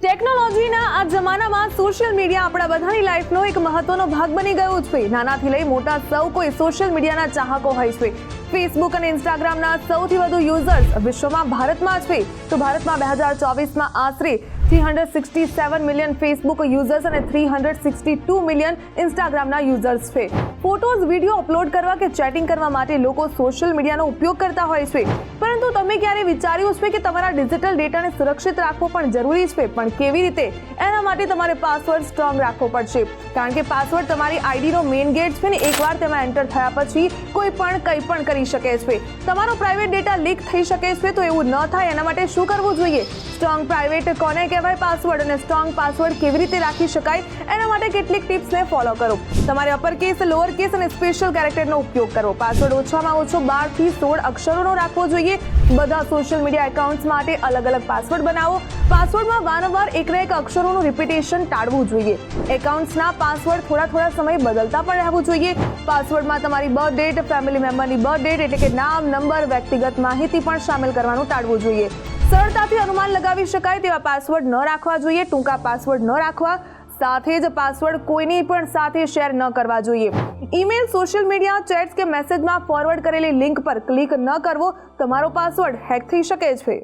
ટેકનોલોજીના આ જમાનામાં સોશિયલ મીડિયા આપણા બધાની લાઈફનો એક મહત્વનો ભાગ બની ગયો છે। નાનાથી લઈ મોટા સૌ કોઈ સોશિયલ મીડિયાના ચાહકો હોય છે। ફેસબુક અને ઇન્સ્ટાગ્રામના સૌથી વધુ યુઝર્સ વિશ્વમાં ભારતમાં છે। તો ભારતમાં 2024માં આશરે 367 મિલિયન ફેસબુક યુઝર્સ અને 362 મિલિયન ઇન્સ્ટાગ્રામના યુઝર્સ છે। ફોટોઝ વિડીયો અપલોડ કરવા કે ચેટિંગ કરવા માટે લોકો સોશિયલ મીડિયાનો ઉપયોગ કરતા હોય છે। પરંતુ તમે ક્યારે વિચાર્યું છે કે તમારા ડિજિટલ ડેટાને સુરક્ષિત રાખવો પણ જરૂરી છે? પણ કેવી રીતે? એના માટે તમારે પાસવર્ડ સ્ટ્રોંગ રાખવો પડશે, કારણ કે પાસવર્ડ તમારી આઈડીનો મેઇન ગેટ છે ને એકવાર તેમાં એન્ટર થયા પછી કોઈ પણ કંઈ પણ કરી શકે છે। તમારો પ્રાઇવેટ ડેટા લીક થઈ શકે છે, તો એવું ન થાય એના માટે શું કરવું જોઈએ? સ્ટ્રોંગ પ્રાઇવેટ કોને કહેવાય પાસવર્ડ અને સ્ટ્રોંગ પાસવર્ડ કેવી રીતે રાખી શકાય, એના માટે કેટલીક ટિપ્સને ફોલો કરો। તમારે અપર કેસ, લોઅર કેસ અને સ્પેશિયલ કેરેક્ટરનો ઉપયોગ કરવો। પાસવર્ડ ઓછામાં ઓછો 12 થી 16 અક્ષરોનો રાખવો જોઈએ। બધા સોશિયલ મીડિયા એકાઉન્ટ્સ માટે અલગ અલગ પાસવર્ડ બનાવો। પાસવર્ડમાં વારંવાર એકના એક અક્ષરોનું રિપીટેશન ટાળવું જોઈએ। એકાઉન્ટ્સના પાસવર્ડ થોડા સમય બદલતા પણ રહેવું જોઈએ। પાસવર્ડમાં તમારી બર્થ ડેટ, ફેમિલી મેમ્બરની બર્થ ડેટ એટલે કે નામ, નંબર, વ્યક્તિગત માહિતી પણ શામેલ કરવાનું ટાળવું જોઈએ। સરળતાથી અનુમાન લગાવી શકાય તેવા પાસવર્ડ ન રાખવા જોઈએ। ટૂંકા પાસવર્ડ ન રાખવા, સાથે જ પાસવર્ડ કોઈની પણ સાથે શેર ન કરવા જોઈએ। ઈમેલ, સોશિયલ મીડિયા ચેટ્સ કે મેસેજમાં ફોરવર્ડ કરેલી લિંક પર ક્લિક ન કરવો। તમારો પાસવર્ડ હેક થઈ શકે છે।